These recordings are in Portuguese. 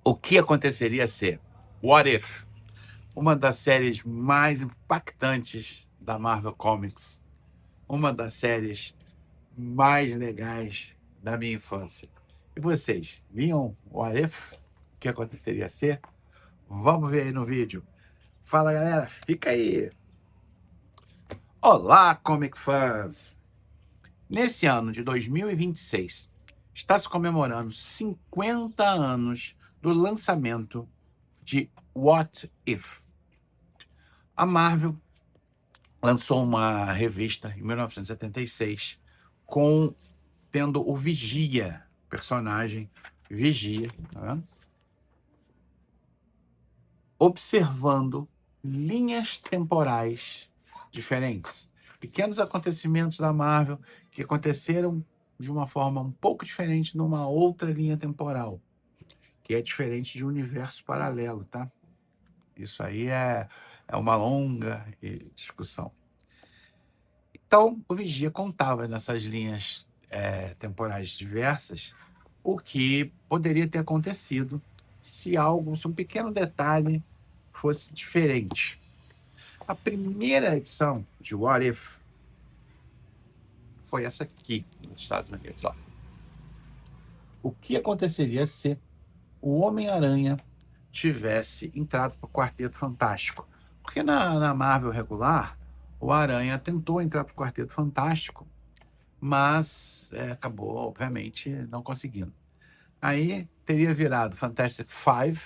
O que aconteceria se What If, uma das séries mais impactantes da Marvel Comics, uma das séries mais legais da minha infância. E vocês, viam What If? O que aconteceria se? Vamos ver aí no vídeo. Fala, galera, fica aí. Olá, Comic Fans! Nesse ano de 2026, está se comemorando 50 anos do lançamento de What If. A Marvel lançou uma revista em 1976 tendo o Vigia, personagem Vigia, tá vendo? Observando linhas temporais diferentes. Pequenos acontecimentos da Marvel que aconteceram de uma forma um pouco diferente numa outra linha temporal, que é diferente de um universo paralelo, tá? Isso aí é uma longa discussão. Então, o Vigia contava nessas linhas temporais diversas o que poderia ter acontecido se um pequeno detalhe fosse diferente. A primeira edição de What If foi essa aqui, nos Estados Unidos. Ó. O que aconteceria se o Homem-Aranha tivesse entrado para o Quarteto Fantástico? Porque na Marvel regular, o Aranha tentou entrar para o Quarteto Fantástico, mas acabou, obviamente, não conseguindo. Aí teria virado Fantastic Five,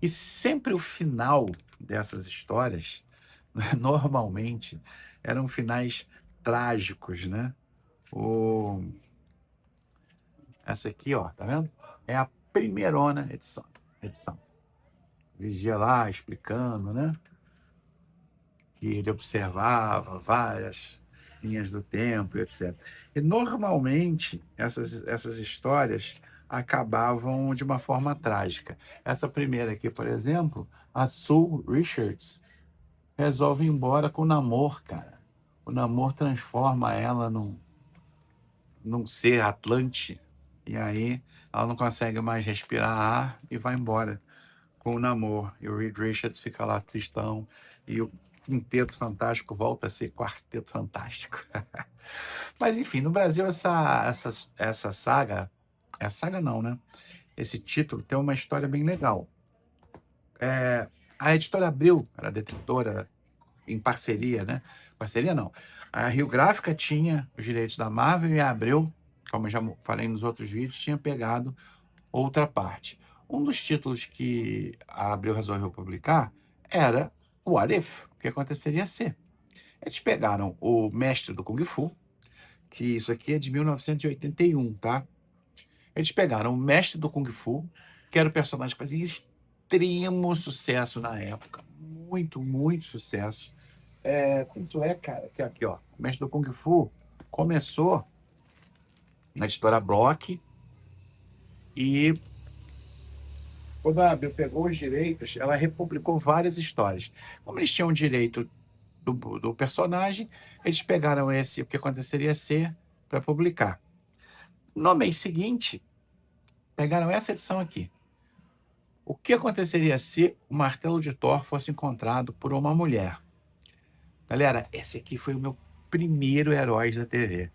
e sempre o final dessas histórias, normalmente, eram finais trágicos, né? Essa aqui, ó, tá vendo? É a primeirona edição. Vigia lá explicando, né? Que ele observava várias linhas do tempo, etc. E normalmente essas histórias acabavam de uma forma trágica. Essa primeira aqui, por exemplo, a Sue Richards resolve ir embora com o Namor, cara. O Namor transforma ela num ser Atlante, e aí ela não consegue mais respirar ar e vai embora com o Namor. E o Reed Richards fica lá tristão, e o Quinteto Fantástico volta a ser Quarteto Fantástico. Mas enfim, no Brasil essa saga, não, né? Esse título tem uma história bem legal. A editora Abril era detentora em parceria, né? Parceria não. A Rio Gráfica tinha os direitos da Marvel e a Abril, como eu já falei nos outros vídeos, tinha pegado outra parte. Um dos títulos que a Abril resolveu publicar era o What If, o que aconteceria se. Eles pegaram o Mestre do Kung Fu, que isso aqui é de 1981, tá? Eles pegaram o Mestre do Kung Fu, que era o personagem que fazia extremo sucesso na época. Muito, muito sucesso. Tanto é, cara, que aqui, ó, o Mestre do Kung Fu começou na editora Block, e quando a Abril pegou os direitos, ela republicou várias histórias. Como eles tinham o direito do personagem, eles pegaram o que aconteceria ser para publicar. No mês seguinte, pegaram essa edição aqui. O que aconteceria se o martelo de Thor fosse encontrado por uma mulher? Galera, esse aqui foi o meu primeiro herói da TV.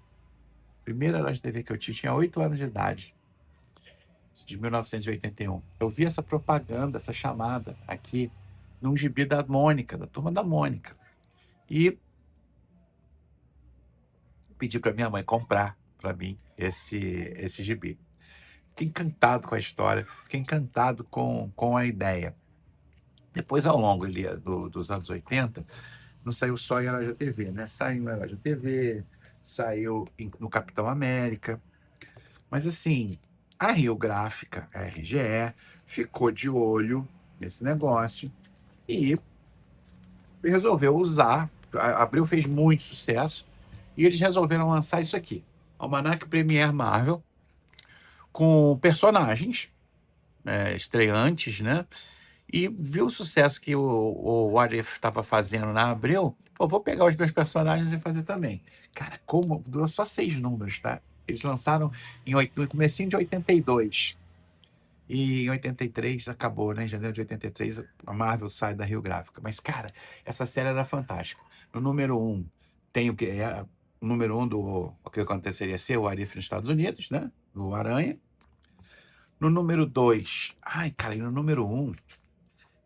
Primeiro herói de TV que eu tinha 8 anos de idade. De 1981. Eu vi essa propaganda, essa chamada aqui num gibi da Mônica, da Turma da Mônica. E pedi para minha mãe comprar para mim esse gibi. Fiquei encantado com a história, fiquei encantado com a ideia. Depois, ao longo ali, dos anos 80, não saiu só em Herói da TV, né? Saiu em Herói da TV, saiu no Capitão América. Mas, assim, a Rio Gráfica, a RGE, ficou de olho nesse negócio e resolveu usar. A Abril fez muito sucesso e eles resolveram lançar isso aqui, Almanac Premier Marvel, com personagens estreantes, né? E viu o sucesso que o What If estava fazendo na Abril, pô, vou pegar os meus personagens e fazer também. Cara, como durou só 6 números, tá? Eles lançaram no comecinho de 82. E em 83 acabou, né? Em janeiro de 83, a Marvel sai da Rio Gráfica. Mas, cara, essa série era fantástica. No número um, tem o que é o número um do o que aconteceria ser o Arif nos Estados Unidos, né? Do Aranha. No número 2, ai, cara, e no número um,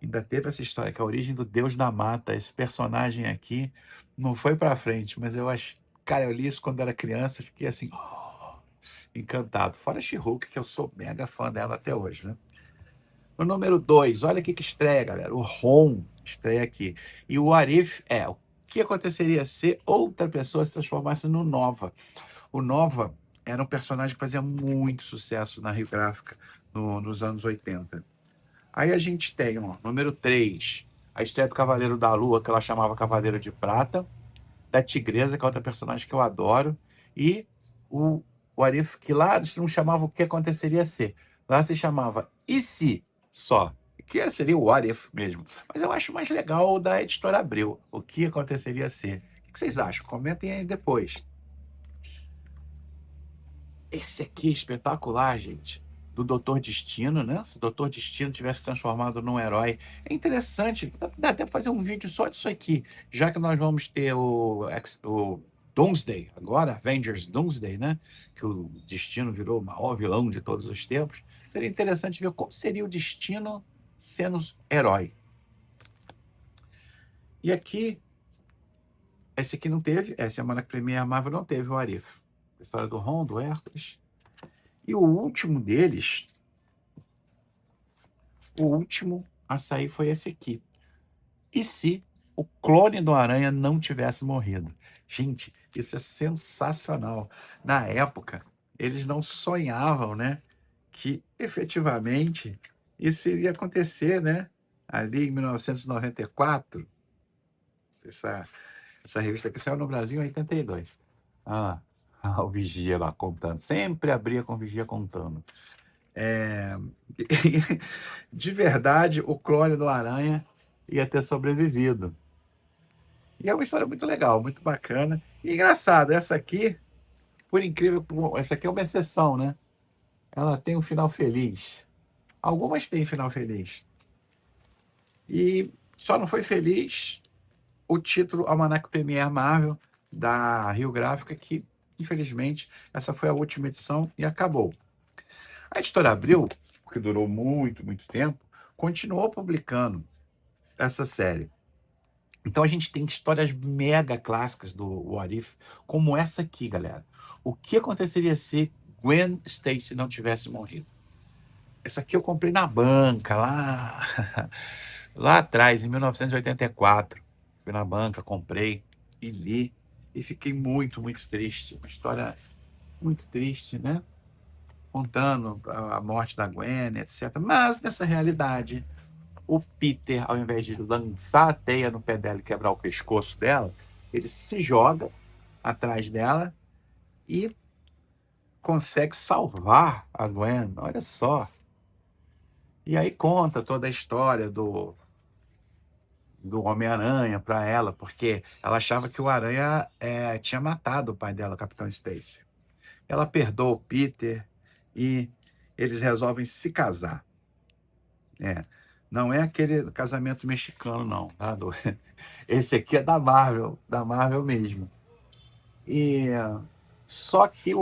ainda teve essa história, que é a origem do Deus da Mata. Esse personagem aqui não foi pra frente, mas eu acho. Cara, eu li isso quando era criança, fiquei assim, encantado. Fora She-Hulk, que eu sou mega fã dela até hoje, né? No número 2, olha o que estreia, galera. O Ron estreia aqui. E o Arif é o que aconteceria se outra pessoa se transformasse no Nova. O Nova era um personagem que fazia muito sucesso na Rio Gráfica nos anos 80. Aí a gente tem, ó, número 3, a estreia do Cavaleiro da Lua, que ela chamava Cavaleiro de Prata, da Tigresa, que é outra personagem que eu adoro, e o Arif, que lá eles não chamavam o que aconteceria se. Lá se chamava E se só, que seria o What If mesmo. Mas eu acho mais legal o da Editora Abril, o que aconteceria se. O que vocês acham? Comentem aí depois. Esse aqui é espetacular, gente. Do Doutor Destino, né? Se o Doutor Destino tivesse se transformado num herói. É interessante. Dá até pra fazer um vídeo só disso aqui. Já que nós vamos ter o Doomsday agora, Avengers Doomsday, né? Que o Destino virou o maior vilão de todos os tempos. Seria interessante ver como seria o Destino sendo herói. E aqui, esse aqui não teve. Essa semana que Premiere Marvel não teve o Arif. A história do Ron, do Hércules. E o último deles, o último a sair foi esse aqui. E se o clone do Aranha não tivesse morrido? Gente, isso é sensacional. Na época, eles não sonhavam, né, que efetivamente isso iria acontecer, né? Ali em 1994, essa revista aqui saiu no Brasil em 82. O Vigia lá contando. Sempre abria com o Vigia contando. De verdade, o clone do Aranha ia ter sobrevivido. E é uma história muito legal, muito bacana. E engraçado, essa aqui, por incrível que essa aqui é uma exceção, né? Ela tem um final feliz. Algumas têm final feliz. E só não foi feliz o título Almanac Premiere Marvel da Rio Gráfica, que, infelizmente, essa foi a última edição e acabou. A Editora Abril, que durou muito, muito tempo, continuou publicando essa série. Então a gente tem histórias mega clássicas do What If, como essa aqui, galera. O que aconteceria se Gwen Stacy não tivesse morrido? Essa aqui eu comprei na banca, lá atrás, em 1984. Fui na banca, comprei e li. E fiquei muito, muito triste. Uma história muito triste, né? Contando a morte da Gwen, etc. Mas, nessa realidade, o Peter, ao invés de lançar a teia no pé dela e quebrar o pescoço dela, ele se joga atrás dela e consegue salvar a Gwen. Olha só. E aí conta toda a história do Homem-Aranha para ela, porque ela achava que o Aranha tinha matado o pai dela, o Capitão Stacy. Ela perdoa o Peter e eles resolvem se casar. Não é aquele casamento mexicano, não, tá? Esse aqui é da Marvel mesmo. E só que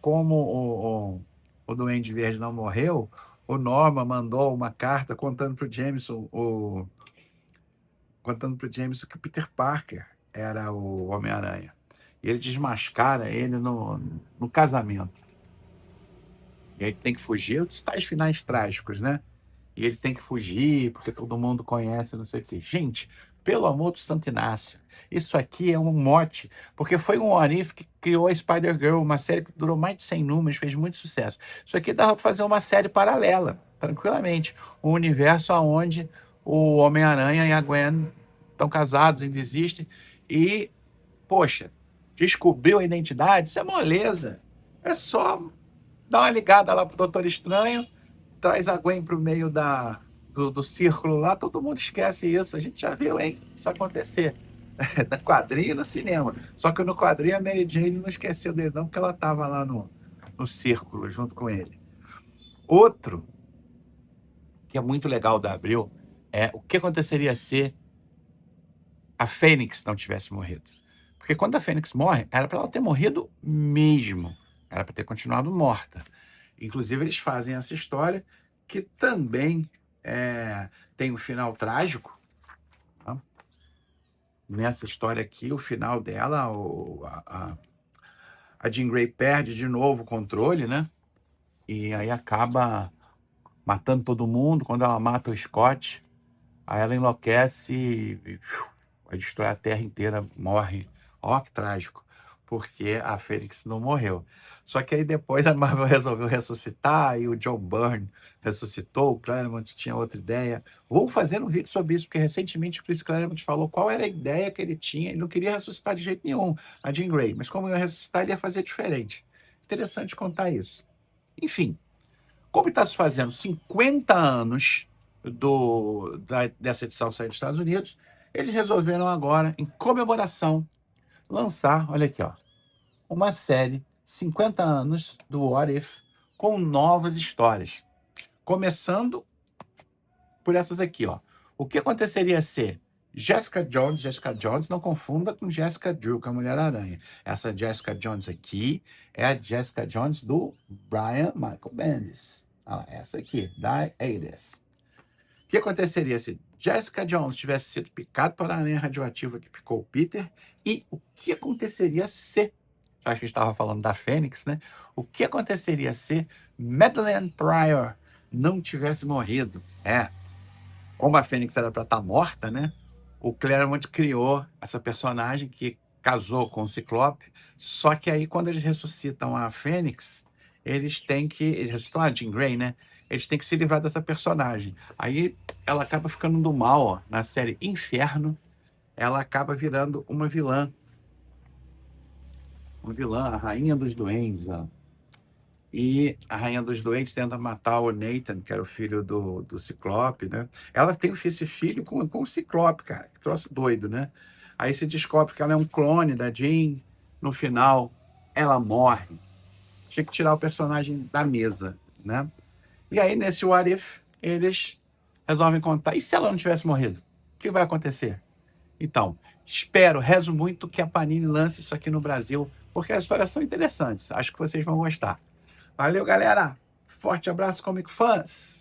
como o Duende Verde não morreu, o Norman mandou uma carta contando para o Jameson, que o Peter Parker era o Homem-Aranha. E ele desmascara ele no casamento. E aí ele tem que fugir, os tais finais trágicos, né? E ele tem que fugir, porque todo mundo conhece, não sei o quê. Gente, pelo amor do Santo Inácio, isso aqui é um mote, porque foi um Arif que criou a Spider-Girl, uma série que durou mais de 100 números, fez muito sucesso. Isso aqui dava para fazer uma série paralela, tranquilamente. Um universo onde o Homem-Aranha e a Gwen estão casados, ainda existem, e, poxa, descobriu a identidade, isso é moleza. É só dar uma ligada lá pro Doutor Estranho, traz a Gwen pro meio do círculo lá, todo mundo esquece isso. A gente já viu, hein, isso acontecer. No quadrinho e no cinema. Só que no quadrinho a Mary Jane não esqueceu dele, não, porque ela estava lá no círculo junto com ele. Outro que é muito legal da Abril é o que aconteceria se a Fênix não tivesse morrido. Porque quando a Fênix morre, era para ela ter morrido mesmo. Era para ter continuado morta. Inclusive, eles fazem essa história que também tem um final trágico. Tá? Nessa história aqui, o final dela, a Jean Grey perde de novo o controle, né? E aí acaba matando todo mundo. Quando ela mata o Scott, aí ela enlouquece e vai destruir a Terra inteira, morre. Ó, que trágico. Porque a Fênix não morreu. Só que aí depois a Marvel resolveu ressuscitar e o Joe Byrne ressuscitou, o Claremont tinha outra ideia. Vou fazer um vídeo sobre isso, porque recentemente o Chris Claremont falou qual era a ideia que ele tinha. Ele não queria ressuscitar de jeito nenhum a Jean Grey, mas como ia ressuscitar, ele ia fazer diferente. Interessante contar isso. Enfim, como está se fazendo 50 anos dessa edição sair dos Estados Unidos, eles resolveram agora, em comemoração, lançar, olha aqui, ó, uma série 50 anos do What If com novas histórias. Começando por essas aqui, ó. O que aconteceria se Jessica Jones, não confunda com Jessica Drew, com a Mulher-Aranha. Essa Jessica Jones aqui é a Jessica Jones do Brian Michael Bendis. Ah, essa aqui, da Ailes. O que aconteceria se Jessica Jones tivesse sido picada por a aranha radioativa que picou o Peter? E o que aconteceria se, acho que a gente estava falando da Fênix, né? O que aconteceria se Madeleine Pryor não tivesse morrido? Como a Fênix era para estar morta, né? O Claremont criou essa personagem que casou com o Ciclope, só que aí quando eles ressuscitam a Fênix, eles ressuscitam a Jean Grey, né? Eles têm que se livrar dessa personagem. Aí ela acaba ficando do mal, ó, na série Inferno, ela acaba virando uma vilã. Uma vilã, a Rainha dos Duendes, ó. E a Rainha dos Doentes tenta matar o Nathan, que era o filho do Ciclope, né? Ela tem esse filho com o Ciclope, cara. Que troço doido, né? Aí se descobre que ela é um clone da Jean. No final, ela morre. Tinha que tirar o personagem da mesa, né? E aí, nesse What If, eles resolvem contar. E se ela não tivesse morrido? O que vai acontecer? Então, rezo muito que a Panini lance isso aqui no Brasil, porque as histórias são interessantes. Acho que vocês vão gostar. Valeu, galera. Forte abraço, Comic Fãs.